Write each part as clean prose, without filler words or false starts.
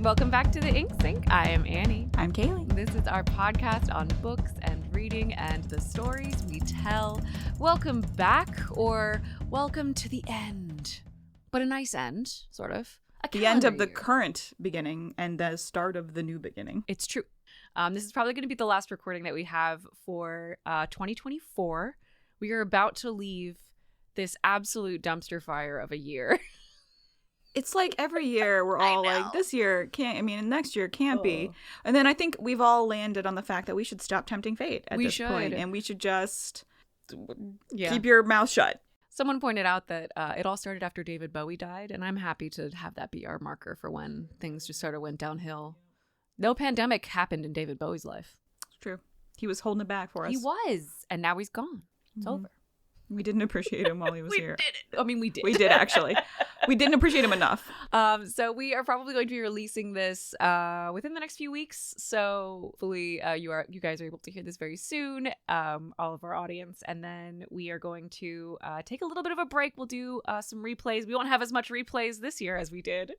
Welcome back to the Ink Sink. I am Annie. I'm Kaylee. This is our podcast on books and reading and the stories we tell. Welcome back, or welcome to the end. But a nice end, sort of. The end of the current beginning and the start of the new beginning. It's true. This is probably going to be the last recording that we have for 2024. We are about to leave this absolute dumpster fire of a year. It's like every year we're all like, this year can't, next year can't be. And then I think we've all landed on the fact that we should stop tempting fate at this point. And we should just keep your mouth shut. Someone pointed out that it all started after David Bowie died, and I'm happy to have that be our marker for when things just sort of went downhill. No pandemic happened in David Bowie's life. It's true. He was holding it back for us. He was, and now he's gone. It's over. We didn't appreciate him while he was here. We did it. I mean, we did. We did, actually. We didn't appreciate him enough. So we are probably going to be releasing this within the next few weeks. So hopefully you guys are able to hear this very soon, all of our audience. And then we are going to take a little bit of a break. We'll do some replays. We won't have as much replays this year as we did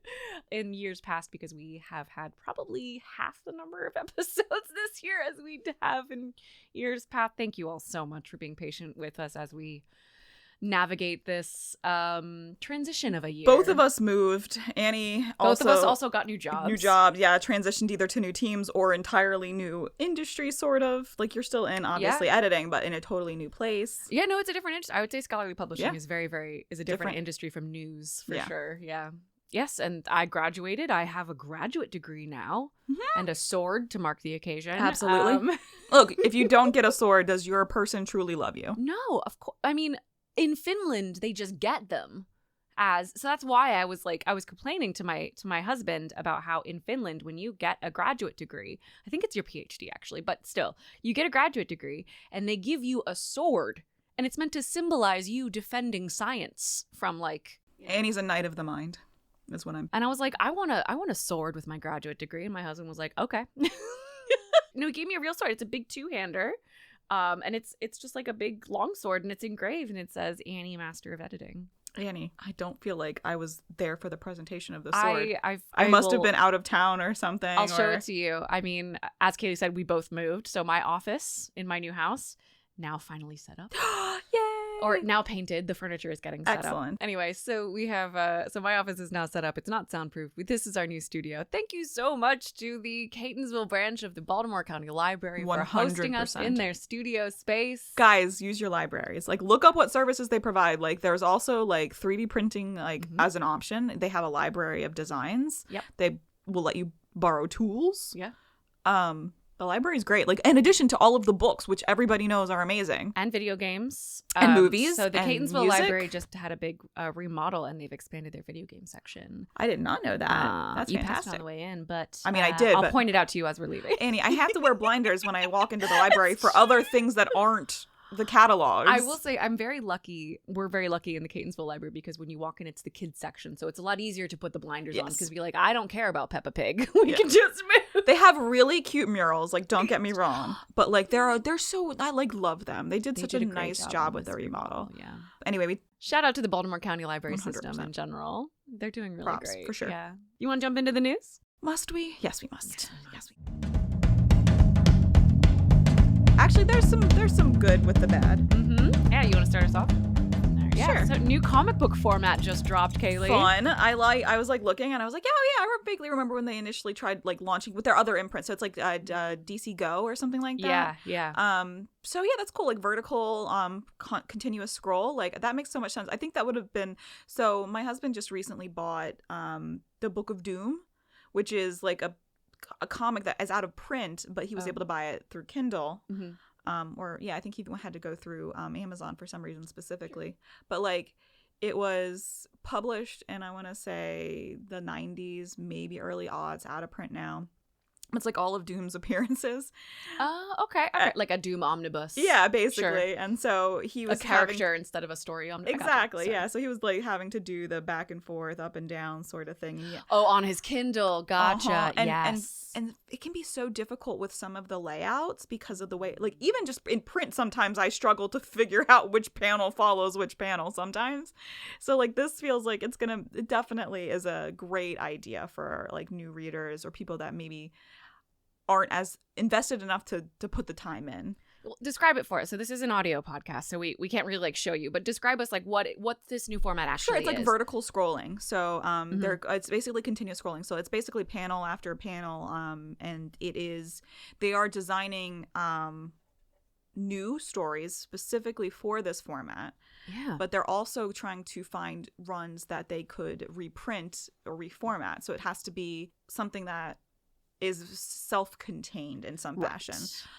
in years past because we have had probably half the number of episodes this year as we have in years past. Thank you all so much for being patient with us as we navigate this transition of a year. Both of us moved. Annie Both of us also got new jobs. New jobs, yeah. Transitioned either to new teams or entirely new industry, sort of. Like you're still in, obviously, editing, but in a totally new place. Yeah, no, it's a different industry. I would say scholarly publishing is a different industry from news, for sure. Yeah. Yes, and I graduated. I have a graduate degree now and a sword to mark the occasion. Absolutely. Look, if you don't get a sword, does your person truly love you? No, of course. I mean, in Finland, they just get them so that's why I was complaining to my husband about how in Finland, when you get a graduate degree, I think it's your PhD actually, but still, you get a graduate degree and they give you a sword and it's meant to symbolize you defending science from Annie's a knight of the mind. That's what I'm. And I was like, I want a sword with my graduate degree, and my husband was like, okay. No, he gave me a real sword. It's a big two-hander. And it's just like a big long sword, and it's engraved, and it says Annie, Master of Editing. Annie, I don't feel like I was there for the presentation of the sword. I must have been out of town or something. I'll show it to you. I mean, as Kaylee said, we both moved, so my office in my new house now finally set up. Yay! Or now painted. The furniture is getting set Excellent. up. Anyway, so we have so my office is now set up. It's not soundproof. This is our new studio. Thank you so much to the Catonsville branch of the Baltimore County Library 100%. For hosting us in their studio space. Guys, use your libraries. Look up what services they provide. There's also 3D printing as an option. They have a library of designs. Yep. They will let you borrow tools. Yeah. The library is great. In addition to all of the books, which everybody knows are amazing. And video games. And movies. So the and Catonsville music. Library just had a big remodel, and they've expanded their video game section. I did not know that. That's you fantastic. passed on the way in, but I did. I'll point it out to you as we're leaving. Annie, I have to wear blinders when I walk into the library for other things that aren't the catalogs. I will say I'm very lucky. We're very lucky in the Catonsville Library because when you walk in, it's the kids section. So it's a lot easier to put the blinders on because we're I don't care about Peppa Pig. We can just move. They have really cute murals. Don't get me wrong. But they're so, I love them. They did such a nice job with their remodel. Yeah. Anyway, shout out to the Baltimore County Library 100%. System in general. They're doing really Props, great. for sure. Yeah. You want to jump into the news? Must we? Yes, we must. Yes. Actually, there's some good with the bad. Yeah, you want to start us off? Yeah. Sure. So new comic book format just dropped, Kaylee. Fun. I was looking and I was like, oh yeah, I vaguely remember when they initially tried launching with their other imprint. So it's DC Go or something like that. Yeah. So yeah, that's cool. Vertical, continuous scroll. That makes so much sense. I think that would have been. So my husband just recently bought the Book of Doom, which is a comic that is out of print, but he was able to buy it through Kindle. Mm-hmm. I think he had to go through Amazon for some reason specifically. But it was published in, I want to say, the 90s, maybe early aughts, out of print now. It's like all of Doom's appearances. Okay. Like a Doom omnibus. Yeah, basically. Sure. And so he was a character instead of a story omnibus. Exactly, yeah. So he was like having to do the back and forth, up and down sort of thing. Yeah. Oh, on his Kindle. Gotcha. Yes. And it can be so difficult with some of the layouts because of the way, like even just in print, sometimes I struggle to figure out which panel follows which panel sometimes. So like this feels like it definitely is a great idea for like new readers or people that maybe aren't as invested enough to put the time in. Well, describe it for us. So this is an audio podcast, so we can't really like show you, but describe us like what this new format actually is. Sure, it's like vertical scrolling. So it's basically continuous scrolling. So it's basically panel after panel, and they are designing new stories specifically for this format. Yeah. But they're also trying to find runs that they could reprint or reformat. So it has to be something that is self-contained in some fashion.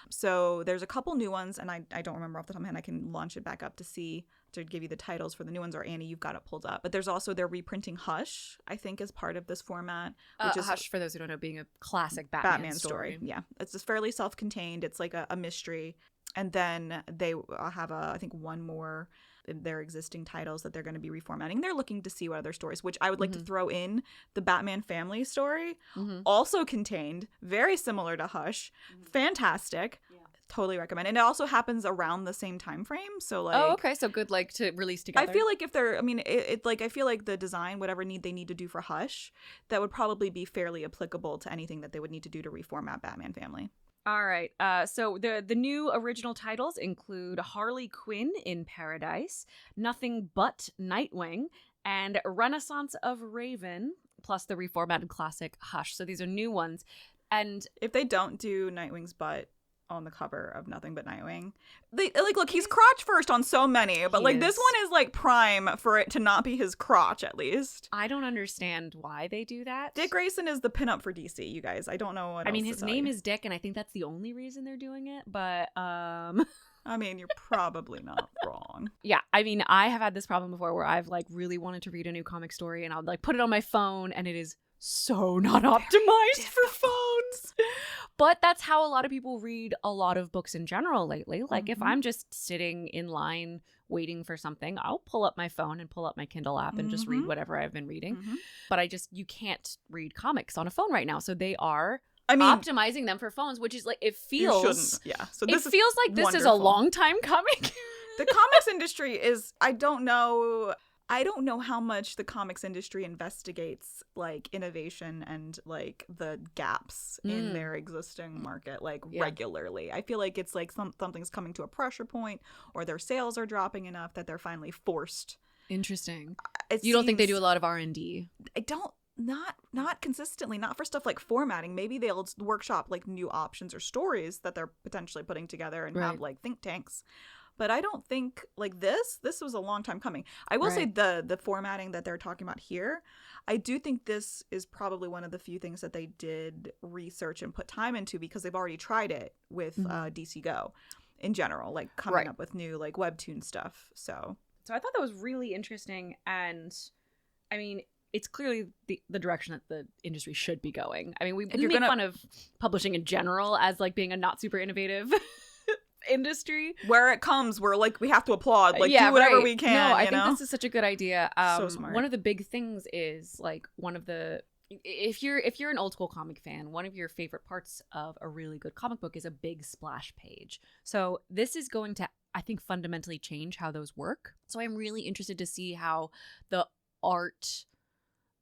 So there's a couple new ones, and I don't remember off the top of my head. I can launch it back up to give you the titles for the new ones, or Annie, you've got it pulled up. But there's also, they're reprinting Hush, I think, as part of this format. Which is Hush, for those who don't know, being a classic Batman story. Yeah, it's just fairly self-contained. It's like a mystery. And then they have I think one more their existing titles that they're going to be reformatting. They're looking to see what other stories, which I would like to throw in the Batman family story, also contained, very similar to Hush. Fantastic. Yeah. Totally recommend. And it also happens around the same time frame. So like, oh, okay. So good, like to release together. I feel like if they're, I mean, I feel like the design, whatever they need to do for Hush, that would probably be fairly applicable to anything that they would need to do to reformat Batman family. All right. So the new original titles include Harley Quinn in Paradise, Nothing But Nightwing, and Renaissance of Raven, plus the reformatted classic Hush. So these are new ones. And if they don't do Nightwing's butt on the cover of Nothing But Nightwing, they like, look, he's crotch first on so many, but like this one is like prime for it to not be his crotch, at least. I don't understand why they do that. Dick Grayson is the pinup for DC, you guys. I don't know what I mean, his name is Dick, and I think that's the only reason they're doing it, but I mean, you're probably not wrong. Yeah, I mean, I have had this problem before where I've like really wanted to read a new comic story, and I'll like put it on my phone, and it is so not optimized for phones. But that's how a lot of people read a lot of books in general lately. Like if I'm just sitting in line waiting for something, I'll pull up my phone and pull up my Kindle app and just read whatever I've been reading. But you can't read comics on a phone right now. So they are optimizing them for phones, which is like, it feels So it feels like this is a long time coming. The comics industry is, I don't know how much the comics industry investigates like innovation and like the gaps in their existing market regularly. I feel like it's like something's coming to a pressure point, or their sales are dropping enough that they're finally forced. Interesting. You don't think they do a lot of R&D? I don't. Not consistently, not for stuff like formatting. Maybe they'll workshop like new options or stories that they're potentially putting together and have like think tanks. But I don't think like this was a long time coming. I will say the formatting that they're talking about here, I do think this is probably one of the few things that they did research and put time into, because they've already tried it with DC Go in general, like coming up with new like webtoon stuff. So I thought that was really interesting. And I mean, it's clearly the direction that the industry should be going. I mean, we make fun of publishing in general as like being a not super innovative industry. Where it comes, we're like, we have to applaud, like do whatever we can. No, I think this is such a good idea. So smart. One of the big things is like if you're an old school comic fan, one of your favorite parts of a really good comic book is a big splash page. So this is going to, I think, fundamentally change how those work. So I'm really interested to see how the art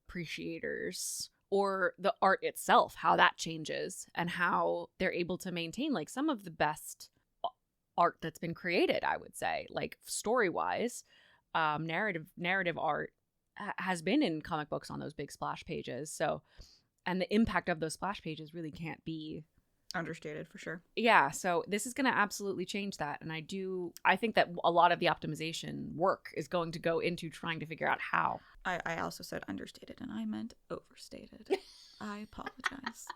appreciators or the art itself, how that changes, and how they're able to maintain like some of the best art that's been created, I would say, like story-wise. Narrative art has been in comic books on those big splash pages. So, and the impact of those splash pages really can't be understated, for sure. Yeah, so this is going to absolutely change that. And I think that a lot of the optimization work is going to go into trying to figure out how. I also said understated, and I meant overstated. I apologize.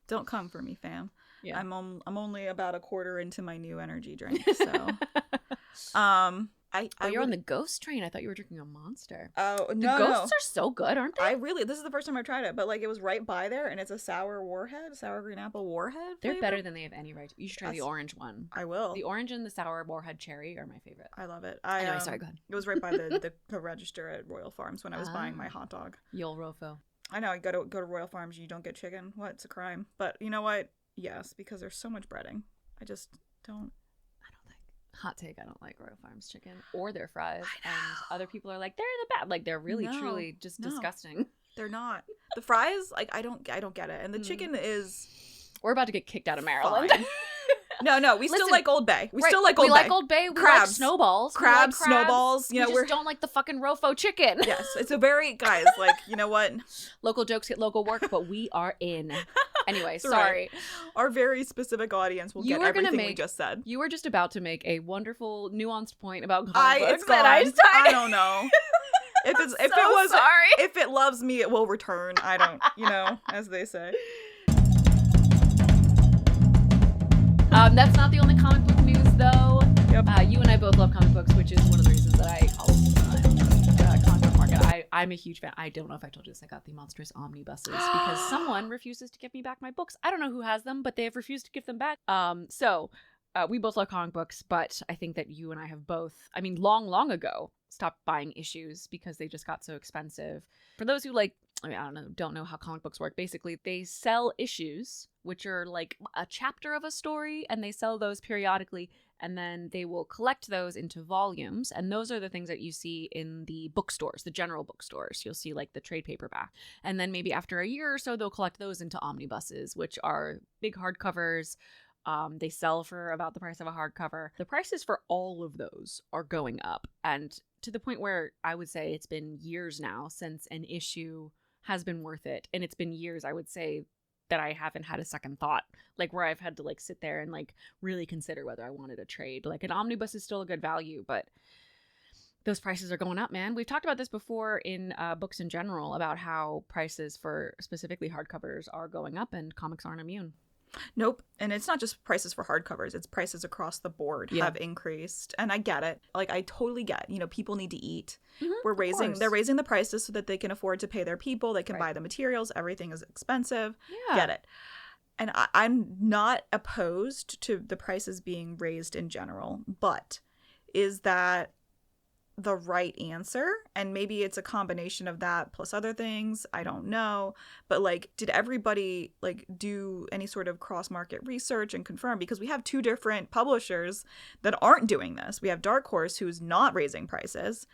Don't come for me, fam. Yeah. I'm only about a quarter into my new energy drink, so You're on the ghost train. I thought you were drinking a Monster. Oh, The no, ghosts are so good, aren't they? this is the first time I've tried it, but like it was right by there, and it's a sour green apple warhead They're flavor. better than they have any right to. You should try the orange one. I will. The orange and the sour warhead cherry are my favorite. I love it. Anyway, sorry, go ahead. It was right by the register at Royal Farms when I was buying my hot dog. You'll Rofo. I know, you go to Royal Farms, you don't get chicken. What? It's a crime. But you know what? Yes, because there's so much breading. I just don't. Hot take, I don't like Royal Farms chicken or their fries. And other people are like, they're the best. Like, they're really, truly just disgusting. They're not. The fries, like, I don't get it. And the chicken is... We're about to get kicked out of Maryland. No, we still like Old Bay. We still like Old Bay. We like Old Bay. We crabs. like snowballs. Crabs, snowballs. You know, we just don't like the fucking Rofo chicken. Yes, it's a very, guys, like, you know what? Local jokes get local work, but we are in. Anyway, sorry. Right. Our very specific audience will get everything we just said. You were just about to make a wonderful, nuanced point about comic books that I don't know. If it loves me, it will return. I don't, as they say. That's not the only comic book news, though. Yep. You and I both love comic books, which is one of the reasons that I follow the comic book market. I'm a huge fan. I don't know if I told you this. I got the monstrous omnibuses because someone refuses to give me back my books. I don't know who has them, but they have refused to give them back. So we both love comic books, but I think that you and I have both, long ago, stopped buying issues because they just got so expensive. For those who don't know how comic books work. Basically, they sell issues, which are like a chapter of a story, and they sell those periodically, and then they will collect those into volumes, and those are the things that you see in the bookstores, the general bookstores. You'll see like the trade paperback, and then maybe after a year or so, they'll collect those into omnibuses, which are big hardcovers. They sell for about the price of a hardcover. The prices for all of those are going up, and to the point where I would say it's been years now since an issue has been worth it. And it's been years, I would say, that I haven't had a second thought, like where I've had to like sit there and like really consider whether I wanted a trade. Like an omnibus is still a good value, but those prices are going up, man. We've talked about this before in books in general about how prices for specifically hardcovers are going up, and comics aren't immune. Nope. And it's not just prices for hardcovers. It's prices across the board have increased. And I get it. Like, I totally get, people need to eat. Mm-hmm, they're raising the prices so that they can afford to pay their people. They can buy the materials. Everything is expensive. Yeah. Get it. And I'm not opposed to the prices being raised in general. But is that the right answer? And maybe it's a combination of that plus other things. I don't know. But like, did everybody like do any sort of cross-market research and confirm? Because we have two different publishers that aren't doing this. We have Dark Horse, who's not raising prices.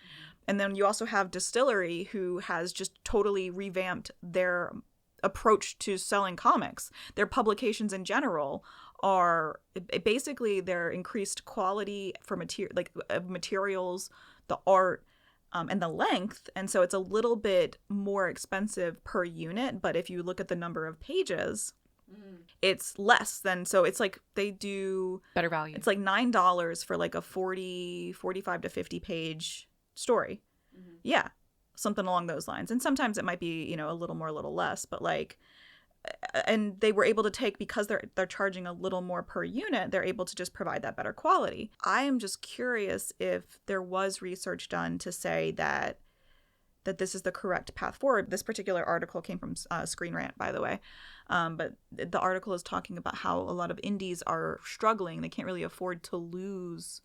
And then you also have Distillery, who has just totally revamped their approach to selling comics. Their publications in general are basically their increased quality for materials, the art, and the length. And so it's a little bit more expensive per unit. But if you look at the number of pages, it's less than. So it's like they do better value. It's like $9 for like a 45 to 50 page story. Mm-hmm. Yeah. Something along those lines. And sometimes it might be, a little more, a little less. But like, and they were able to take, because they're charging a little more per unit, they're able to just provide that better quality. I am just curious if there was research done to say that this is the correct path forward. This particular article came from Screen Rant, by the way. But the article is talking about how a lot of indies are struggling. They can't really afford to lose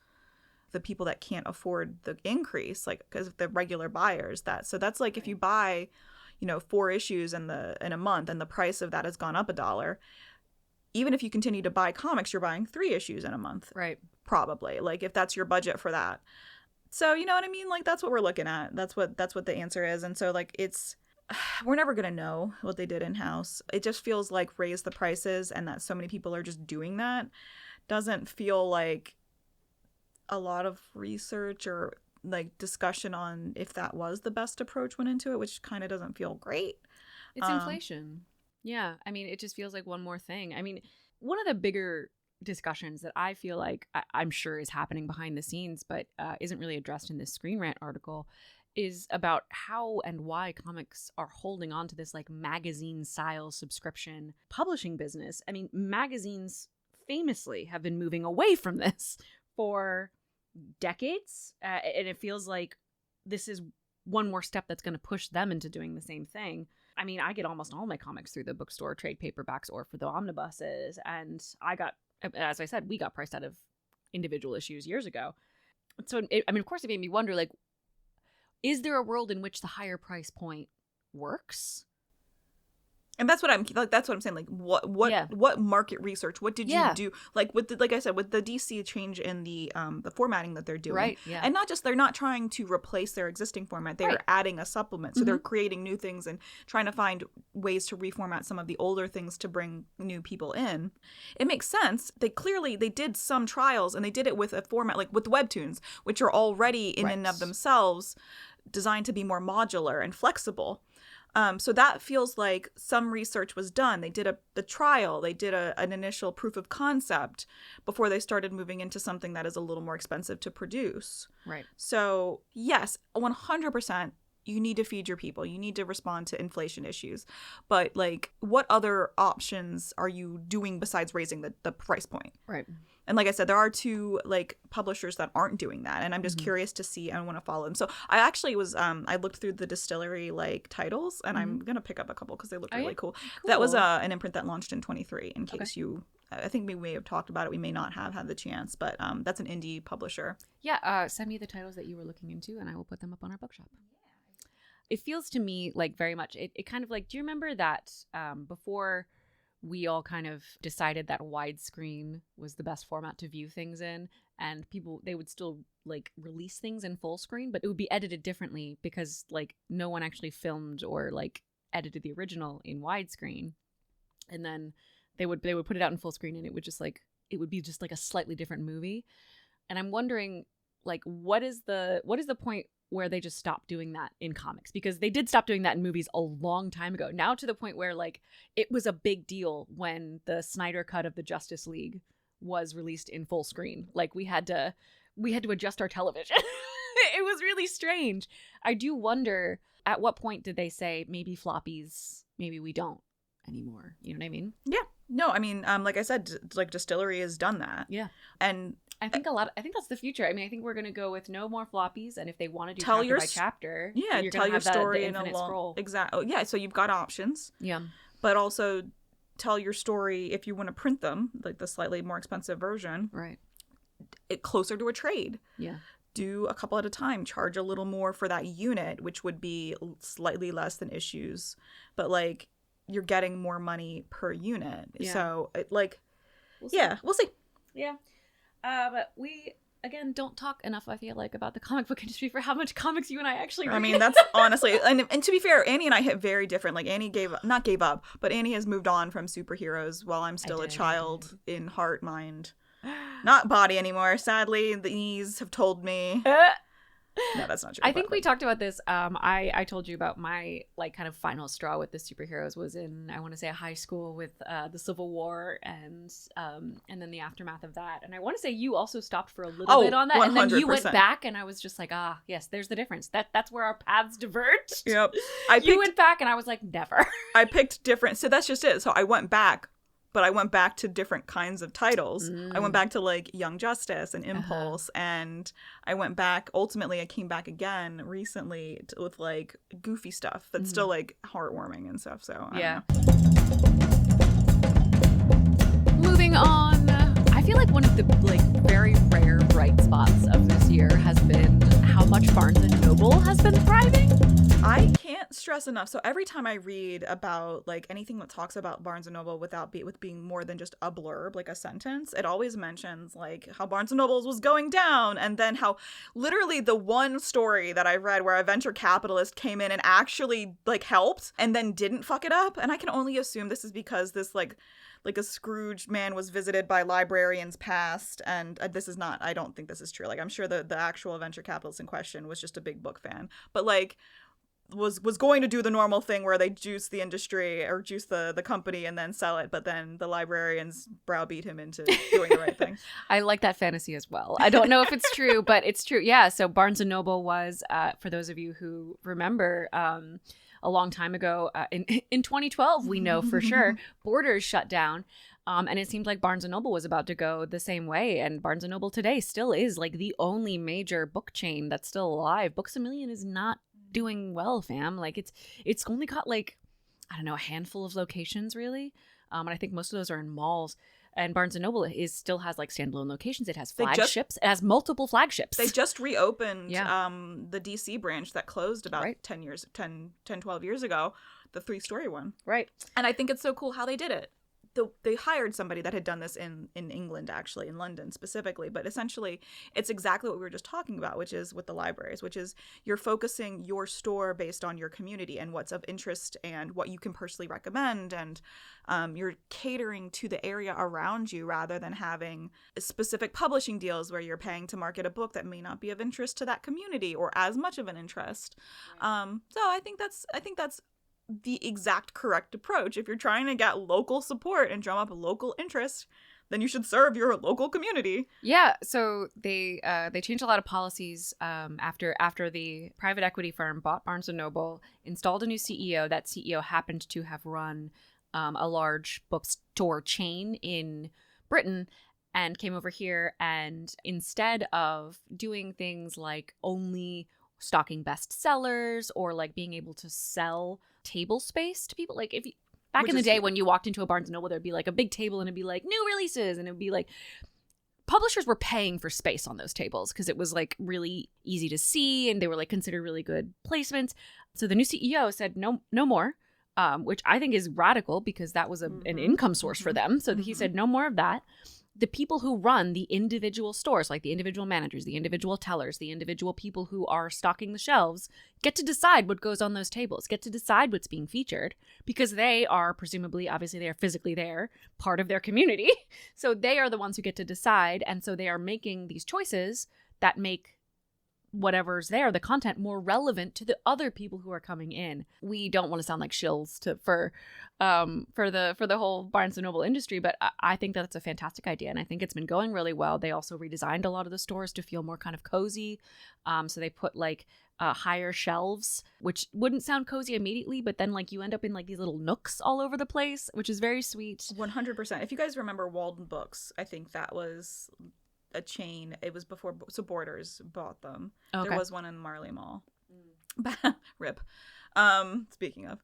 the people that can't afford the increase, like because of the regular buyers. So that's like if you buy 4 issues in a month, and the price of that has gone up $1. Even if you continue to buy comics, you're buying 3 issues in a month, right? Probably, like if that's your budget for that. So you know what I mean? Like that's what we're looking at. That's what the answer is. And so like we're never gonna know what they did in house. It just feels like raise the prices, and that so many people are just doing that doesn't feel like a lot of research or like discussion on if that was the best approach went into it, which kind of doesn't feel great. It's inflation. Yeah. It just feels like one more thing. One of the bigger discussions that I feel like I'm sure is happening behind the scenes, but isn't really addressed in this Screen Rant article, is about how and why comics are holding on to this like magazine style subscription publishing business. Magazines famously have been moving away from this for decades. And it feels like this is one more step that's going to push them into doing the same thing. I mean, I get almost all my comics through the bookstore, trade paperbacks, or for the omnibuses. And I got, as I said, we got priced out of individual issues years ago. So, of course, it made me wonder, like, is there a world in which the higher price point works? And that's what I'm saying. Like, what market research? What did you do? Like like I said, with the DC change in the formatting that they're doing, right? Yeah. And not just, they're not trying to replace their existing format. They're adding a supplement. So they're creating new things and trying to find ways to reformat some of the older things to bring new people in. It makes sense. They did some trials, and they did it with a format like with webtoons, which are already in and of themselves designed to be more modular and flexible. So that feels like some research was done. They did the trial. They did an initial proof of concept before they started moving into something that is a little more expensive to produce. Right. So yes, 100%. You need to feed your people. You need to respond to inflation issues. But like, what other options are you doing besides raising the price point? Right. And like I said, there are two like publishers that aren't doing that, and I'm just curious to see. I want to follow them. So I actually was I looked through the distillery like titles, and I'm gonna pick up a couple because they look really cool. That was an imprint that launched in 23. In case you, I think we may have talked about it. We may not have had the chance, but that's an indie publisher. Yeah. Send me the titles that you were looking into, and I will put them up on our bookshop. It feels to me like very much. It kind of like. Do you remember that before we all kind of decided that widescreen was the best format to view things in, and they would still like release things in full screen, but it would be edited differently because like no one actually filmed or like edited the original in widescreen, and then they would put it out in full screen, and it would be just like a slightly different movie. And I'm wondering, like, what is the point where they just stopped doing that in comics? Because they did stop doing that in movies a long time ago. Now to the point where like it was a big deal when the Snyder cut of the Justice League was released in full screen. Like we had to adjust our television. It was really strange. I do wonder, at what point did they say maybe floppies, maybe we don't anymore? You know what I mean? Yeah. No, I mean, like I said, like Distillery has done that. Yeah. And I think that's the future. I mean, I think we're going to go with no more floppies, and if they want to do chapter by chapter, you're tell your story in a long scroll. Exactly. Yeah, so you've got options. Yeah. But also tell your story if you want to print them, like the slightly more expensive version. Right. Closer to a trade. Yeah. Do a couple at a time. Charge a little more for that unit, which would be slightly less than issues, but like you're getting more money per unit. Yeah. So we'll see. Yeah. But we, again, don't talk enough, I feel like, about the comic book industry for how much comics you and I actually read. I mean, that's honestly, and to be fair, Annie and I hit very different. Like, Annie not gave up, but Annie has moved on from superheroes while I'm still a child in heart, mind, not body anymore. Sadly, the knees have told me. No, that's not true. I think we talked about this. I told you about my like kind of final straw with the superheroes was in, I want to say, a high school with the Civil War and then the aftermath of that. And I want to say you also stopped for a little bit on that, 100%. And then you went back, and I was just like, yes, there's the difference. That's where our paths diverged. Yep. You went back, and I was like, never. I picked different. So that's just it. So I went back. But I went back to different kinds of titles. I went back to like Young Justice and Impulse, and I went back. Ultimately, I came back again recently with like goofy stuff that's still like heartwarming and stuff. So I don't know. Moving on, I feel like one of the like very rare bright spots of this year has been how much Barnes and Noble has been thriving. I can't stress enough. So every time I read about like anything that talks about Barnes and Noble with being more than just a blurb, like a sentence, it always mentions like how Barnes and Noble's was going down, and then how literally the one story that I read where a venture capitalist came in and actually like helped and then didn't fuck it up. And I can only assume this is because this like a Scrooge man was visited by librarians past, and this is not, I don't think this is true. Like I'm sure the actual venture capitalist in question was just a big book fan, but like was going to do the normal thing where they juice the industry or juice the company and then sell it, but then the librarians browbeat him into doing the right thing. I like that fantasy as well. I don't know if it's true, but it's true. Yeah, so Barnes & Noble was, for those of you who remember, a long time ago, in 2012, we know for sure, Borders shut down. And it seemed like Barnes & Noble was about to go the same way. And Barnes & Noble today still is like the only major book chain that's still alive. Books A Million is not doing well, fam. Like it's only got like, I don't know, a handful of locations really. And I think most of those are in malls. And Barnes & Noble still has like standalone locations. It has flagships. It has multiple flagships. They just reopened the DC branch that closed about 10, 12 years ago, the 3-story one. Right. And I think it's so cool how they did it. They hired somebody that had done this in England, actually, in London specifically. But essentially, it's exactly what we were just talking about, which is with the libraries, which is you're focusing your store based on your community and what's of interest and what you can personally recommend. And you're catering to the area around you rather than having specific publishing deals where you're paying to market a book that may not be of interest to that community or as much of an interest. Right. So I think that's the exact correct approach. If you're trying to get local support and drum up a local interest, then you should serve your local community. Yeah, so they changed a lot of policies after the private equity firm bought Barnes & Noble, installed a new CEO. That CEO happened to have run a large bookstore chain in Britain and came over here, and instead of doing things like only stocking bestsellers or like being able to sell table space to people, like if you back in the day when you walked into a Barnes & Noble, there'd be like a big table and it'd be like new releases, and it'd be like publishers were paying for space on those tables because it was like really easy to see and they were like considered really good placements. So the new CEO said no more, which I think is radical because that was an income source for them. So he said no more of that. The people who run the individual stores, like the individual managers, the individual tellers, the individual people who are stocking the shelves, get to decide what goes on those tables, get to decide what's being featured, because they are presumably, obviously they are physically there, part of their community. So they are the ones who get to decide. And so they are making these choices that make whatever's there, the content, more relevant to the other people who are coming in. We don't want to sound like shills for the whole Barnes & Noble industry, but I think that's a fantastic idea, and I think it's been going really well. They also redesigned a lot of the stores to feel more kind of cozy. So they put like higher shelves, which wouldn't sound cozy immediately, but then like you end up in like these little nooks all over the place, which is very sweet. 100%. If you guys remember Walden Books, I think that was a chain. It was before Borders bought them. Okay. There was one in Marley Mall. Rip. Speaking of,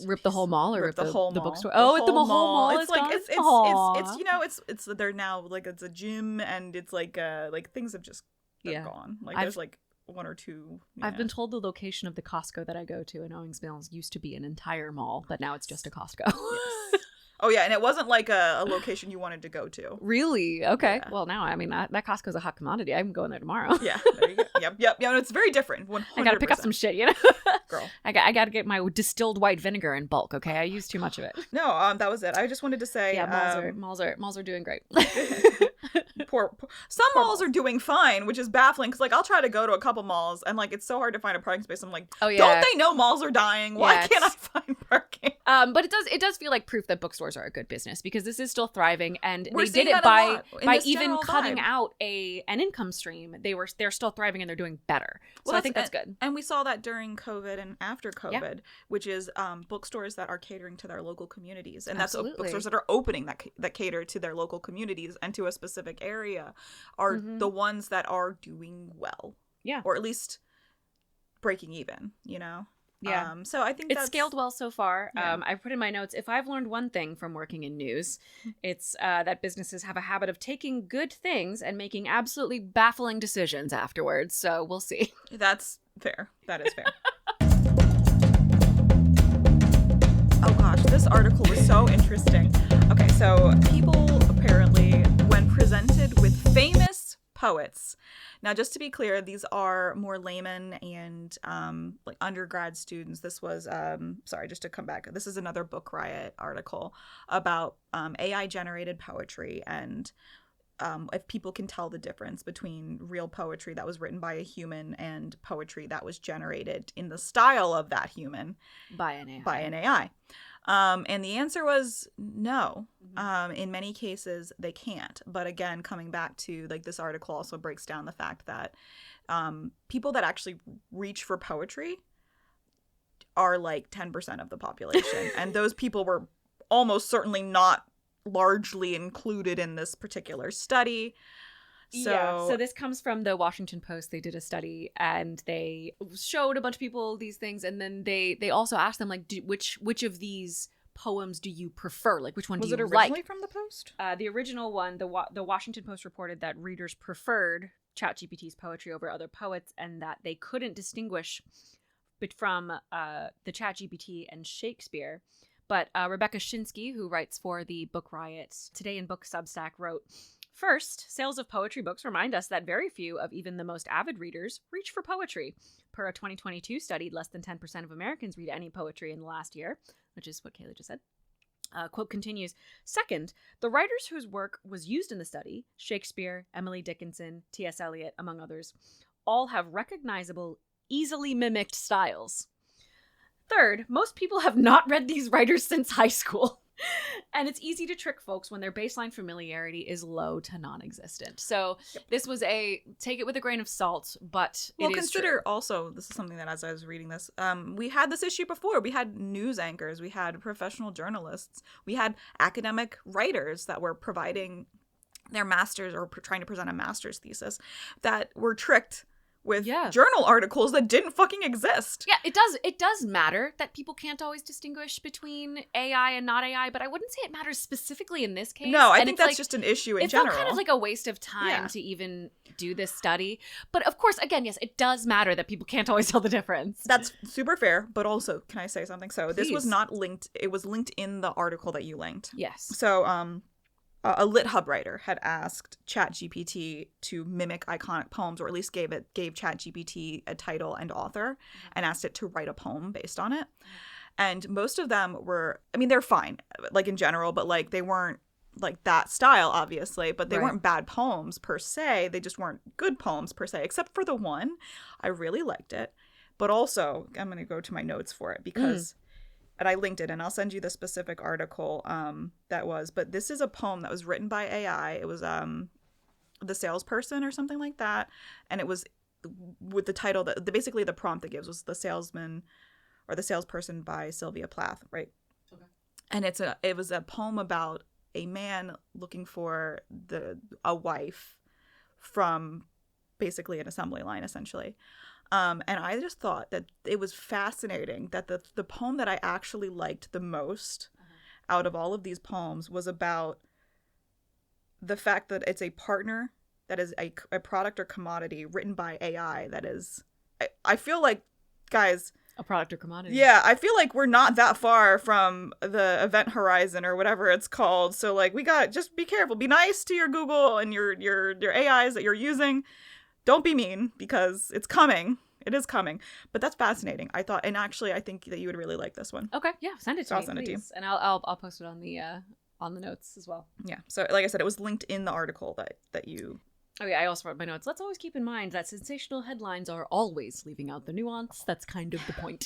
rip the whole mall, or rip the whole the mall. bookstore. Oh, the whole mall. It's like gone? it's you know it's they're now like it's a gym, and it's like things have just gone. Like there's like one or two. I've been told the location of the Costco that I go to in Owings Mills used to be an entire mall, but now it's just a Costco. Yes. Oh, yeah, and it wasn't like a location you wanted to go to. Really? Okay. Yeah. Well, now, I mean, that Costco's a hot commodity. I'm going there tomorrow. Yeah, there you go. Yep. Yeah, it's very different. 100%. I got to pick up some shit, you know? Girl. I got to get my distilled white vinegar in bulk, okay? I use too much of it. No, that was it. I just wanted to say... Yeah, malls are doing great. Some malls are doing fine, which is baffling, because, like, I'll try to go to a couple malls, and, like, it's so hard to find a parking space. I'm like, oh, yeah. Don't they know malls are dying? Why can't I find parking? But it does feel like proof that bookstores are a good business, because this is still thriving, and they did it by even cutting out an income stream. They're still thriving, and they're doing better. So I think that's good. And we saw that during COVID and after COVID, which is bookstores that are catering to their local communities, and that's bookstores that are opening that cater to their local communities and to a specific area are the ones that are doing well. Yeah, or at least breaking even. You know. Yeah. So I think it's scaled well so far. Yeah. I put in my notes, if I've learned one thing from working in news, it's that businesses have a habit of taking good things and making absolutely baffling decisions afterwards. So we'll see. That's fair. That is fair. Oh gosh, this article is so interesting. Okay, so people apparently, when presented with famous poets. Now, just to be clear, these are more laymen and like undergrad students. This was, sorry, just to come back. This is another Book Riot article about AI-generated poetry and if people can tell the difference between real poetry that was written by a human and poetry that was generated in the style of that human by an AI. By an AI. And the answer was no. In many cases, they can't. But again, coming back to like this article also breaks down the fact that people that actually reach for poetry are like 10% of the population. And those people were almost certainly not largely included in this particular study. So this comes from the Washington Post. They did a study and they showed a bunch of people these things, and then they also asked them, like, which of these poems do you prefer? Like, which one do you like? Was it originally from the Post? The original one, the Washington Post reported that readers preferred ChatGPT's poetry over other poets, and that they couldn't distinguish from the ChatGPT and Shakespeare. But Rebecca Shinsky, who writes for the Book Riot Today in Book Substack, wrote, "First, sales of poetry books remind us that very few of even the most avid readers reach for poetry. Per a 2022 study, less than 10% of Americans read any poetry in the last year," which is what Kaylee just said. Quote continues, "Second, the writers whose work was used in the study, Shakespeare, Emily Dickinson, T.S. Eliot, among others, all have recognizable, easily mimicked styles. Third, most people have not read these writers since high school. And it's easy to trick folks when their baseline familiarity is low to non-existent." So this was take it with a grain of salt, but it is consider true. Also, this is something that as I was reading this, we had this issue before. We had news anchors, we had professional journalists, we had academic writers that were providing their master's or trying to present a master's thesis that were tricked with journal articles that didn't fucking exist. Yeah, it does matter that people can't always distinguish between AI and not AI, but I wouldn't say it matters specifically in this case. No, I think that's just an issue in general. It felt kind of like a waste of time to even do this study. But of course, again, yes, it does matter that people can't always tell the difference. That's super fair, but also, can I say something? So This was not linked, it was linked in the article that you linked. Yes. So, a LitHub writer had asked ChatGPT to mimic iconic poems, or at least gave ChatGPT a title and author, and asked it to write a poem based on it. And most of them were, I mean, they're fine, like in general, but like they weren't like that style, obviously, but they weren't bad poems per se. They just weren't good poems per se, except for the one. I really liked it. But also, I'm going to go to my notes for it because... And I linked it, and I'll send you the specific article but this is a poem that was written by AI. It was The Salesperson or something like that. And it was with the title, basically the prompt it gives was The Salesman or The Salesperson by Sylvia Plath, right? Okay. And it was a poem about a man looking for a wife from basically an assembly line, essentially. And I just thought that it was fascinating that the poem that I actually liked the most out of all of these poems was about the fact that it's a partner that is a product or commodity written by AI that is... I feel like, guys... A product or commodity. Yeah, I feel like we're not that far from the event horizon or whatever it's called. So, like, just be careful. Be nice to your Google and your AIs that you're using. Don't be mean, because it's coming. It is coming. But that's fascinating. I thought, and actually, I think that you would really like this one. Okay, yeah, send it to me, I'll send it to you. And I'll post it on the notes as well. Yeah. So, like I said, it was linked in the article that you... Oh yeah, I also wrote my notes. Let's always keep in mind that sensational headlines are always leaving out the nuance. That's kind of the point.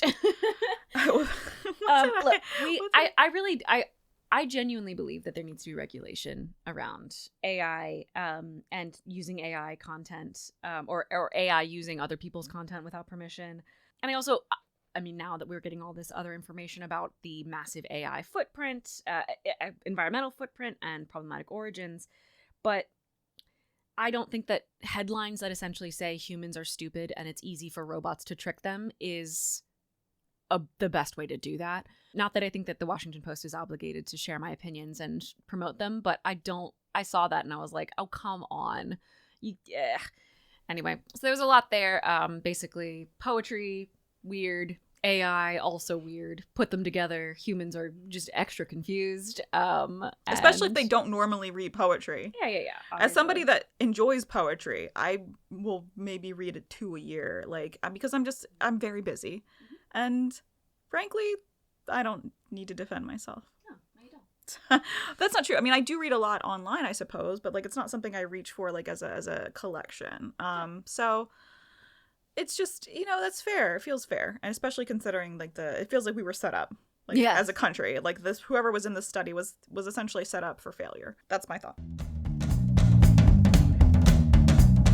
I genuinely believe that there needs to be regulation around AI and using AI content or AI using other people's content without permission. And I mean, now that we're getting all this other information about the massive AI footprint, environmental footprint, and problematic origins, but I don't think that headlines that essentially say humans are stupid and it's easy for robots to trick them is the best way to do that. Not that I think that the Washington Post is obligated to share my opinions and promote them, but I saw that and I was like, oh, come on. Yeah. Anyway, so there's a lot there. Basically, poetry, weird. AI, also weird. Put them together. Humans are just extra confused. Especially if they don't normally read poetry. Yeah. Obviously. As somebody that enjoys poetry, I will maybe read it 2 a year, because I'm very busy. Mm-hmm. And frankly, I don't need to defend myself. No, you don't. That's not true. I mean, I do read a lot online, I suppose, but it's not something I reach for as a collection. So it's just, that's fair. It feels fair. And especially considering it feels like we were set up as a country. Whoever was in this study was essentially set up for failure. That's my thought.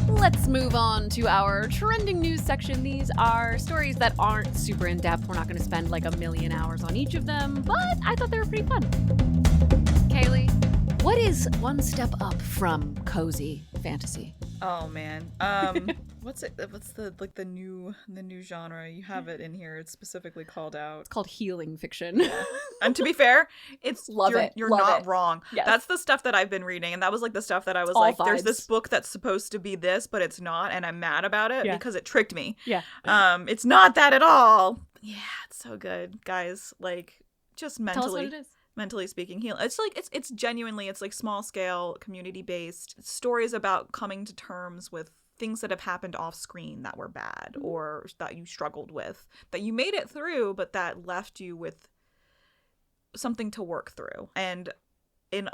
Let's move on to our trending news section. These are stories that aren't super in-depth. We're not going to spend 1 million hours on each of them, but I thought they were pretty fun. Kaylee, What is one step up from cozy fantasy? Oh man. What's the new genre? You have it in here. It's specifically called out. It's called healing fiction. Yeah. And to be fair, you're Love not it. wrong. Yes. That's the stuff that I've been reading, and that was like the stuff that I was All like, there's vibes. this book that's supposed to be this, but it's not, and I'm mad about it because it tricked me. Yeah. It's not that at all. Yeah, it's so good, guys. Like, just mentally. Tell us what it is. Mentally speaking, heal. It's like it's genuinely, it's like small scale, community based stories about coming to terms with things that have happened off screen that were bad or that you struggled with, that you made it through, but that left you with something to work through. And in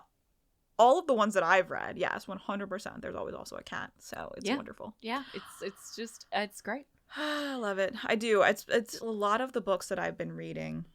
all of the ones that I've read, yes, 100%, there's always also a cat. So it's wonderful. Yeah, it's great. I love it. I do. It's a lot of the books that I've been reading.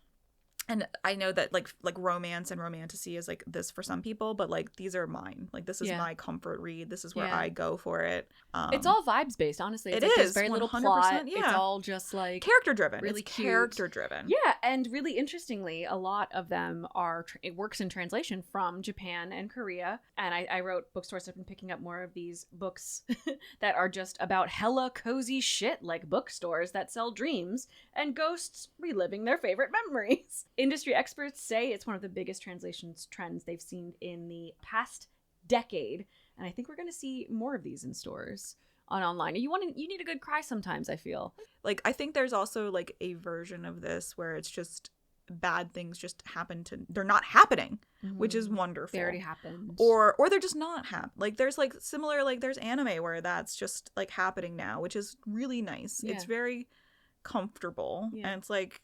And I know that like romance and romantasy is like this for some people, but like these are mine. Like this is my comfort read. This is where I go for it. It's all vibes based, honestly. It's there's very little plot. Yeah. It's all just like character driven. Really it's cute. Character driven. Yeah, and really interestingly, a lot of them are it works in translation from Japan and Korea. And I wrote bookstores have been picking up more of these books that are just about hella cozy shit, like bookstores that sell dreams and ghosts reliving their favorite memories. Industry experts say it's one of the biggest translations trends they've seen in the past decade, and I think we're going to see more of these in stores on online. You need a good cry sometimes, I feel. Like, I think there's also like a version of this where it's just bad things just they're not happening, which is wonderful. They already happened. Or they're just not like there's like similar, like there's anime where that's just like happening now, which is really nice. It's very comfortable and it's like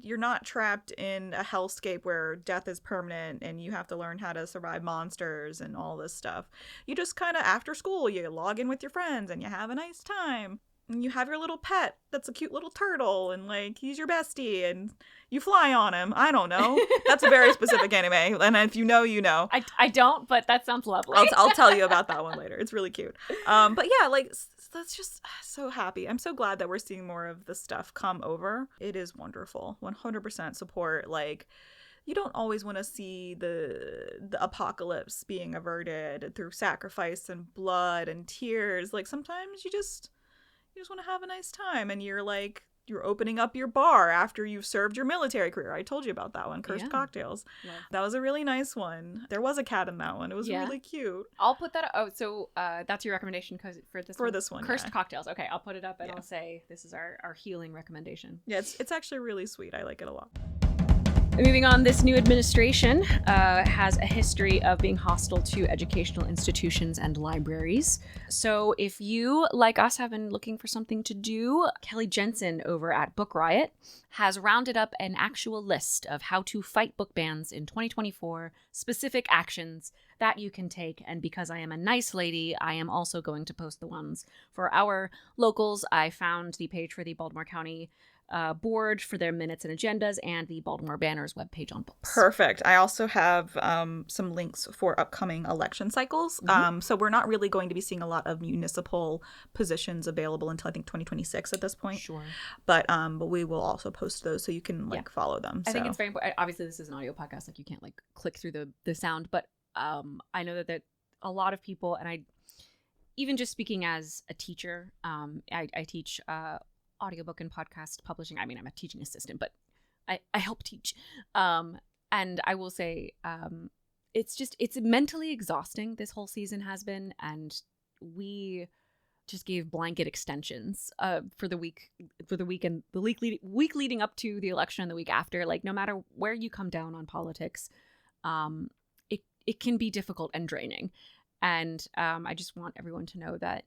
you're not trapped in a hellscape where death is permanent and you have to learn how to survive monsters and all this stuff. You just kind of, after school, you log in with your friends and you have a nice time. And you have your little pet that's a cute little turtle and like he's your bestie and you fly on him. I don't know. That's a very specific anime. And if you know, you know. I don't, but that sounds lovely. I'll tell you about that one later. It's really cute. But yeah, like that's just so happy. I'm so glad that we're seeing more of this stuff come over. It is wonderful. 100% support. Like, you don't always want to see the apocalypse being averted through sacrifice and blood and tears. Like, sometimes you just want to have a nice time, and you're opening up your bar after you've served your military career. I told you about that one, Cursed Cocktails. Yeah. That was a really nice one. There was a cat in that one. It was really cute. I'll put that up. Oh, so that's your recommendation for this one? Cursed yeah. Cocktails. Okay, I'll put it up and I'll say this is our healing recommendation. Yeah, it's actually really sweet. I like it a lot. Moving on, this new administration has a history of being hostile to educational institutions and libraries. So if you, like us, have been looking for something to do, Kelly Jensen over at Book Riot has rounded up an actual list of how to fight book bans in 2024, specific actions that you can take. And because I am a nice lady, I am also going to post the ones for our locals. I found the page for the Baltimore County board for their minutes and agendas and the Baltimore Banners webpage on books. Perfect. I also have some links for upcoming election cycles. So we're not really going to be seeing a lot of municipal positions available until I think 2026 at this point. Sure. But we will also post those so you can follow them. I think it's very important. Obviously, this is an audio podcast, like you can't click through the sound, but I know that a lot of people, and I even just speaking as a teacher, I teach audiobook and podcast publishing. I mean, I'm a teaching assistant, but I help teach. And I will say, it's mentally exhausting. This whole season has been, and we just gave blanket extensions for the week and the week leading up to the election and the week after. Like, no matter where you come down on politics, it can be difficult and draining. And I just want everyone to know that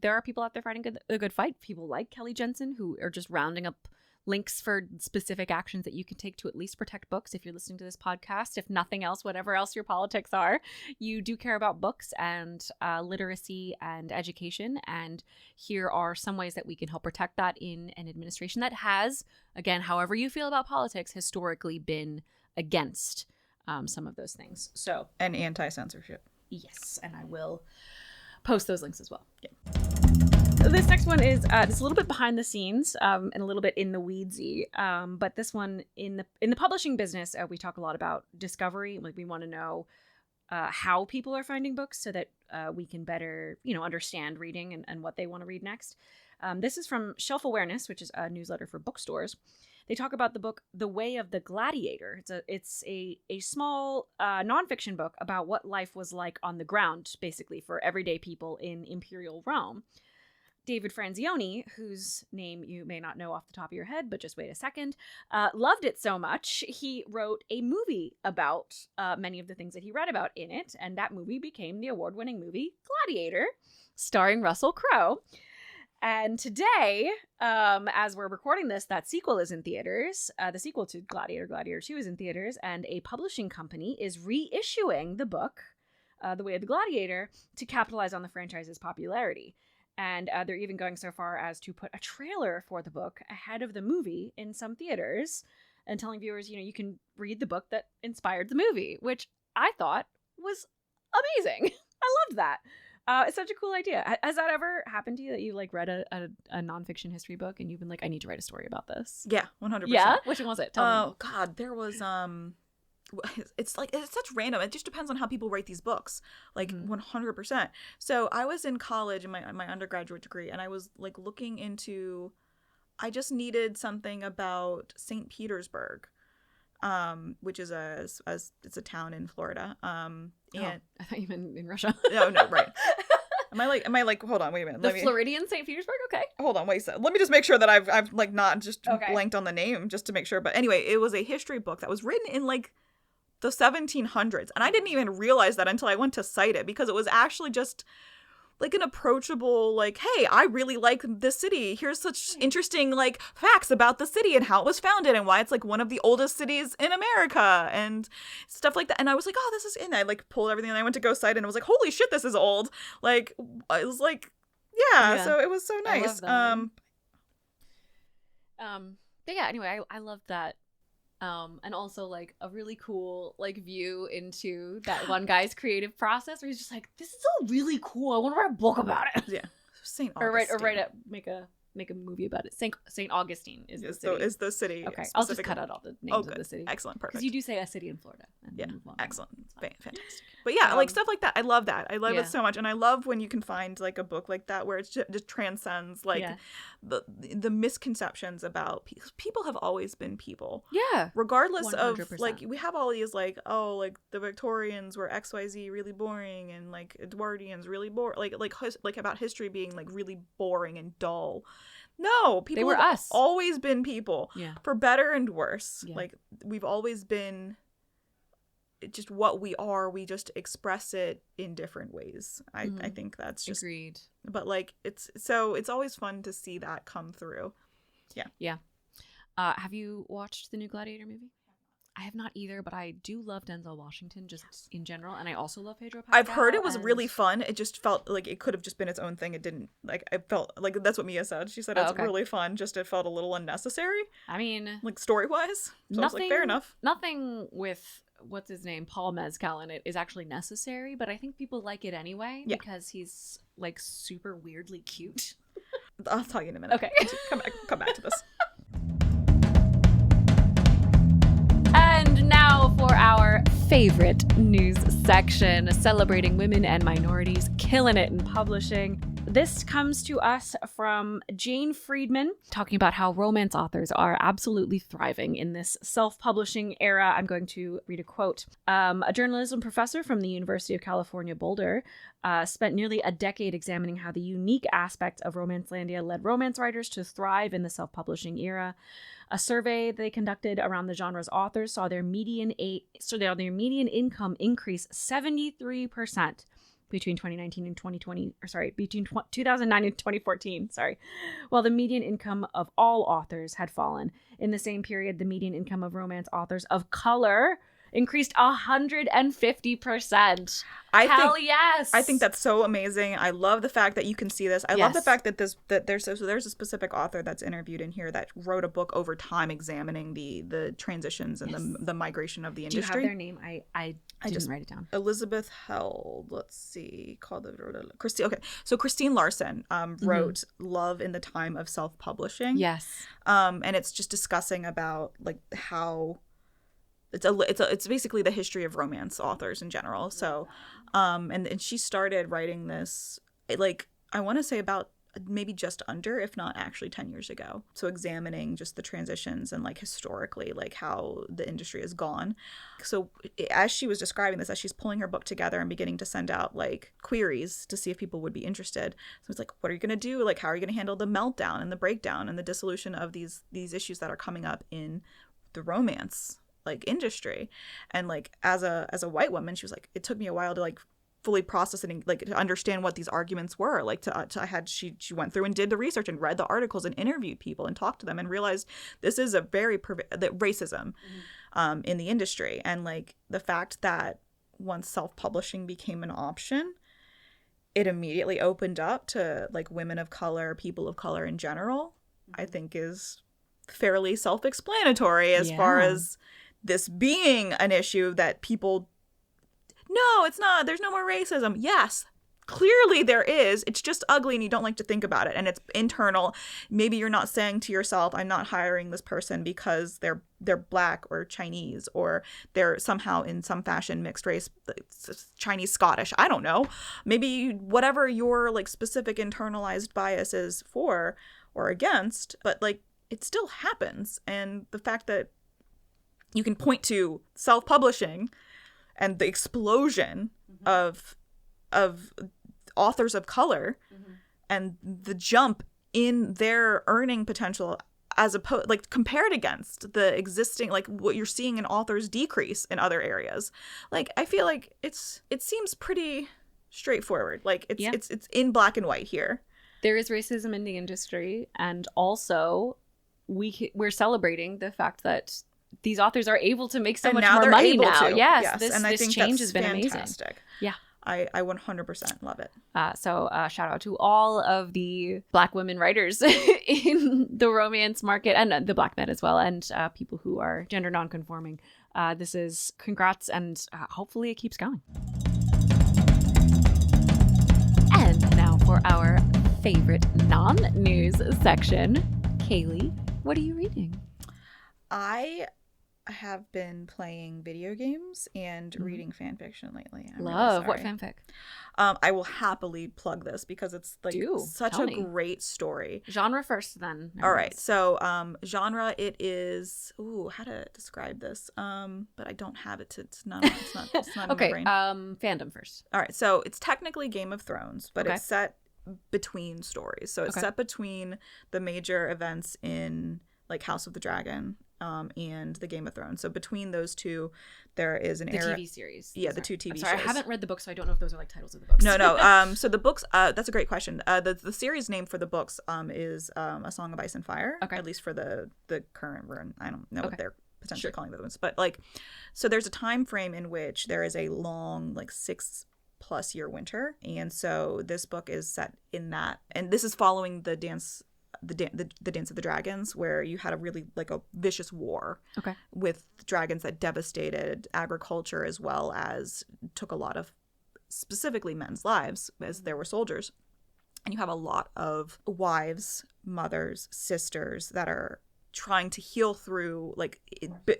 there are people out there fighting a good fight. People like Kelly Jensen who are just rounding up links for specific actions that you can take to at least protect books. If you're listening to this podcast, if nothing else, whatever else your politics are, you do care about books and literacy and education. And here are some ways that we can help protect that in an administration that has, again, however you feel about politics, historically been against some of those things. So, and anti-censorship. Yes, and I will post those links as well. Yeah. This next one is just a little bit behind the scenes and a little bit in the weedsy. But this one in the publishing business, we talk a lot about discovery. Like we want to know how people are finding books so that we can better, understand reading and what they want to read next. This is from Shelf Awareness, which is a newsletter for bookstores. They talk about the book The Way of the Gladiator. It's a small nonfiction book about what life was like on the ground, basically, for everyday people in Imperial Rome. David Franzioni, whose name you may not know off the top of your head, but just wait a second, loved it so much, he wrote a movie about many of the things that he read about in it, and that movie became the award-winning movie Gladiator, starring Russell Crowe. And today, as we're recording this, that sequel is in theaters. The sequel to Gladiator, Gladiator 2 is in theaters, and a publishing company is reissuing the book, The Way of the Gladiator, to capitalize on the franchise's popularity. And they're even going so far as to put a trailer for the book ahead of the movie in some theaters and telling viewers, you can read the book that inspired the movie, which I thought was amazing. I loved that. It's such a cool idea. Has that ever happened to you that you read a nonfiction history book and you've been like, I need to write a story about this? Yeah, 100%. Yeah? Which one was it? Tell me. God, there was it's such random. It just depends on how people write these books. 100%. So I was in college in my undergraduate degree, and I was looking into. I just needed something about St. Petersburg, which is it's a town in Florida. And I thought you meant in Russia. No, right. Am I hold on, wait a minute. The Floridian St. Petersburg? Okay. Hold on, wait a second. Let me just make sure that I've not just blanked on the name just to make sure. But anyway, it was a history book that was written in the 1700s. And I didn't even realize that until I went to cite it, because it was actually just an approachable, hey, I really like this city. Here's such interesting, facts about the city and how it was founded and why it's, one of the oldest cities in America and stuff like that. And I was like, oh, this is in. I, pulled everything and I went to go cite it and I was like, holy shit, this is old. It was yeah, so it was so nice. But yeah, anyway, I loved that. And also a really cool view into that one guy's creative process where he's just like, this is all really cool. I want to write a book about it. Yeah. St. Augustine. Make a movie about it. St. Augustine is the city. Is the city. Okay, I'll just cut out all the names of the city. Excellent, perfect. Because you do say a city in Florida. Yeah, excellent. Fantastic. But yeah, stuff like that. I love that. I love it so much. And I love when you can find a book like that where it just transcends the misconceptions about people. People have always been people. Yeah. Regardless 100%. of, we have all these the Victorians were XYZ really boring and Edwardians really boring. About history being really boring and dull. No, people were have us. always been people. Yeah. For better and worse. Yeah. We've always been just what we are. We just express it in different ways. I think that's just agreed. But it's always fun to see that come through. Yeah. Yeah. Have you watched the new Gladiator movie? I have not either, but I do love Denzel Washington just in general, and I also love Pedro Pascal. I've heard it was really fun. It just felt like it could have just been its own thing. It didn't I felt that's what Mia said. She said it's really fun. Just it felt a little unnecessary. I mean, story wise. So I was fair enough. Nothing with what's his name, Paul Mescal in it is actually necessary, but I think people like it anyway because he's super weirdly cute. I'll tell you in a minute. Okay, come back to this. And now for our favorite news section, celebrating women and minorities, killing it in publishing. This comes to us from Jane Friedman, talking about how romance authors are absolutely thriving in this self-publishing era. I'm going to read a quote. A journalism professor from the University of California, Boulder, spent nearly a decade examining how the unique aspect of Romancelandia led romance writers to thrive in the self-publishing era. A survey they conducted around the genre's authors saw their median income increase 73% between 2019 and 2020, between 2009 and 2014, while the median income of all authors had fallen. In the same period, the median income of romance authors of color increased 150%. Yes. I think that's so amazing. I love the fact that you can see this. I love the fact that there's a specific author that's interviewed in here that wrote a book over time examining the transitions and the migration of the industry. Do you have their name? I didn't write it down. Elizabeth Held. Let's see. Christine. Okay, so Christine Larson wrote "Love in the Time of Self-Publishing." Yes. And it's just discussing about like how it's basically the history of romance authors in general. So, and she started writing this like I want to say about maybe just under, if not actually 10 years ago. So examining just the transitions and like historically like how the industry has gone. So as she was describing this, as she's pulling her book together and beginning to send out like queries to see if people would be interested. So it's like, what are you going to do? Like, how are you going to handle the meltdown and the breakdown and the dissolution of these issues that are coming up in the romance like industry? And like as a white woman, she was like, it took me a while to like fully process it and like to understand what these arguments were. Like she went through and did the research and read the articles and interviewed people and talked to them and realized this is a very racism in the industry. And like the fact that once self-publishing became an option, it immediately opened up to like women of color, people of color in general, I think is fairly self-explanatory as far as this being an issue that people, no, it's not, there's no more racism. Yes, clearly there is. It's just ugly and you don't like to think about it. And it's internal. Maybe you're not saying to yourself, I'm not hiring this person because they're black or Chinese, or they're somehow in some fashion mixed race, Chinese, Scottish. I don't know. Maybe whatever your like specific internalized bias is for or against, but like it still happens. And the fact that you can point to self-publishing and the explosion of authors of color and the jump in their earning potential as opposed, like compared against the existing, like what you're seeing in authors decrease in other areas. Like I feel like it seems pretty straightforward. Like it's in black and white here. There is racism in the industry, and also we're celebrating the fact that these authors are able to make so much more money now. Yes, this change has been fantastic. Amazing. Yeah. I 100% love it. So shout out to all of the Black women writers in the romance market, and the Black men as well, and people who are gender nonconforming. This is congrats, and hopefully it keeps going. And now for our favorite non-news section. Kaylee, what are you reading? I have been playing video games and reading fan fiction lately. Love. What fanfic? I will happily plug this because it's like such a great story. Genre first, then. All right. So genre, it is, how to describe this? But I don't have it. It's not okay. In my brain. Fandom first. All right. So it's technically Game of Thrones, but it's set between stories. So it's set between the major events in like House of the Dragon and the Game of Thrones. So between those two, there is an era. TV series. Yeah, the two TV shows. I haven't read the books, so I don't know if those are like titles of the books. No. So the books, that's a great question. The series name for the books is A Song of Ice and Fire, at least for the current run. I don't know what they're potentially calling the ones. But like, so there's a time frame in which there is a long, like 6+ year winter. And so this book is set in that. And this is following the Dance of the Dragons, where you had a really like a vicious war with dragons that devastated agriculture as well as took a lot of specifically men's lives as there were soldiers. And you have a lot of wives, mothers, sisters that are trying to heal through like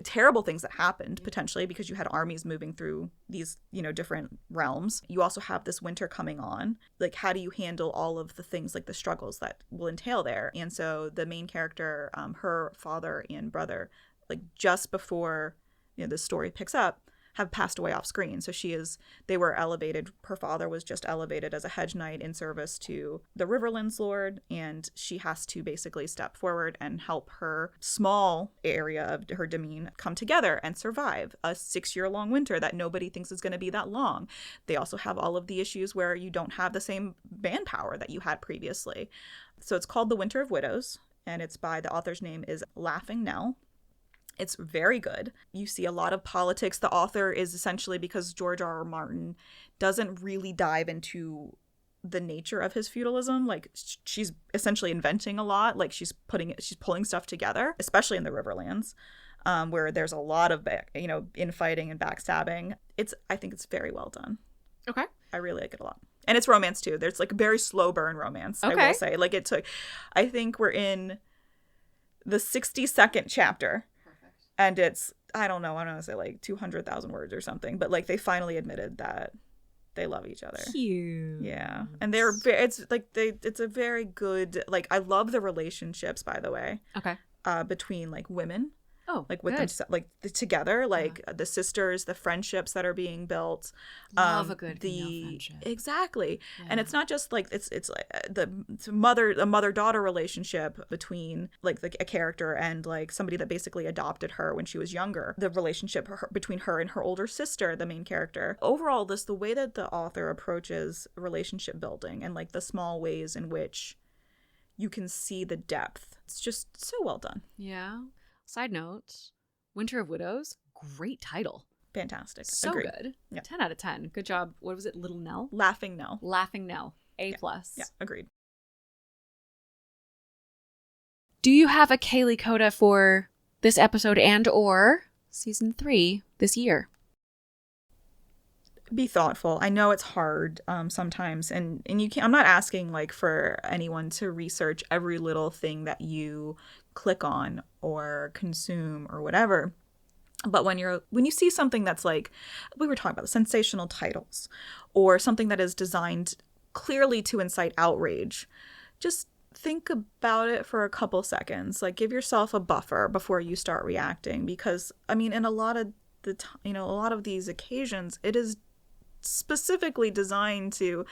terrible things that happened potentially because you had armies moving through these, different realms. You also have this winter coming on. Like, how do you handle all of the things, like the struggles that will entail there? And so the main character, her father and brother, like just before, the story picks up, have passed away off screen. So they were elevated. Her father was just elevated as a hedge knight in service to the Riverlands Lord, and she has to basically step forward and help her small area of her demesne come together and survive a 6-year-long winter that nobody thinks is going to be that long. They also have all of the issues where you don't have the same manpower that you had previously. So it's called The Winter of Widows, and it's by, the author's name is Laughing Nell. It's very good. You see a lot of politics. The author is essentially, because George R. R. Martin doesn't really dive into the nature of his feudalism. Like, she's essentially inventing a lot. Like, she's pulling stuff together, especially in the Riverlands, where there's a lot of infighting and backstabbing. I think it's very well done. Okay. I really like it a lot. And it's romance too. There's like a very slow burn romance, I will say. Like, I think we're in the 62nd chapter. Perfect. And it's, I don't know, I don't want to say like 200,000 words or something, but like they finally admitted that they love each other. Cute. Yeah. And it's a very good, like, I love the relationships, by the way. Okay. Between like women. Oh, like with good. them, like together, like the sisters, the friendships that are being built. Love a good female friendship. Exactly. Yeah. And it's not just like it's like the mother-daughter relationship between like a character and like somebody that basically adopted her when she was younger. The relationship between her and her older sister, the main character. Overall, the way that the author approaches relationship building and like the small ways in which you can see the depth. It's just so well done. Yeah. Side note, Winter of Widows, great title. Fantastic. So Agreed. good. Yep. 10 out of 10. Good job. What was it? Little Nell? Laughing Nell. Laughing Nell. A+. Yeah, agreed. Do you have a Kaylee Coda for this episode and or season 3 this year? Be thoughtful. I know it's hard sometimes, and you can't. I'm not asking like for anyone to research every little thing that you click on or consume or whatever. But when you see something that's like, we were talking about the sensational titles, or something that is designed clearly to incite outrage, just think about it for a couple seconds. Like, give yourself a buffer before you start reacting, because I mean, in a lot of a lot of these occasions, it is specifically designed to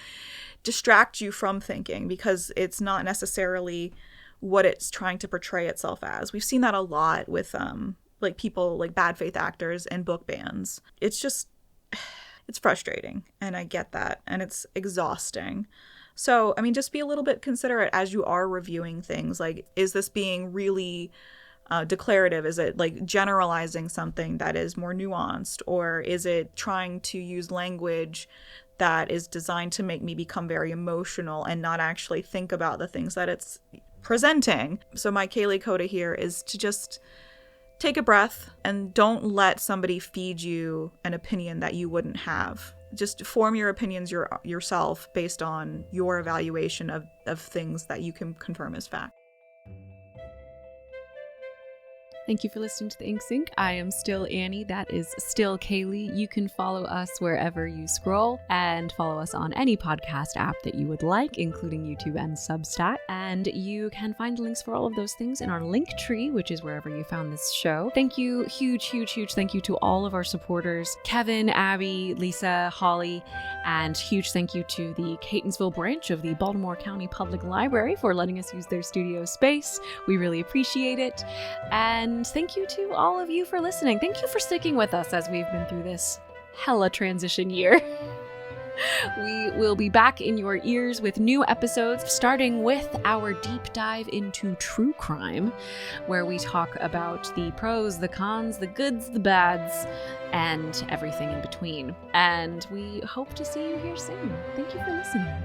distract you from thinking, because it's not necessarily what it's trying to portray itself as. We've seen that a lot with like people, like bad faith actors and book bans. It's frustrating, and I get that, and it's exhausting. So, I mean, just be a little bit considerate as you are reviewing things. Like, is this being really declarative? Is it like generalizing something that is more nuanced, or is it trying to use language that is designed to make me become very emotional and not actually think about the things that it's presenting? So my Kaylee Coda here is to just take a breath and don't let somebody feed you an opinion that you wouldn't have. Just form your opinions yourself based on your evaluation of things that you can confirm as fact. Thank you for listening to The Ink Sync. I am still Annie. That is still Kaylee. You can follow us wherever you scroll, and follow us on any podcast app that you would like, including YouTube and Substack. And you can find links for all of those things in our link tree, which is wherever you found this show. Thank you. Huge thank you to all of our supporters, Kevin, Abby, Lisa, Holly, and huge thank you to the Catonsville branch of the Baltimore County Public Library for letting us use their studio space. We really appreciate it. And thank you to all of you for listening. Thank you for sticking with us as we've been through this hella transition year. We will be back in your ears with new episodes, starting with our deep dive into true crime, where we talk about the pros, the cons, the goods, the bads, and everything in between. And we hope to see you here soon. Thank you for listening.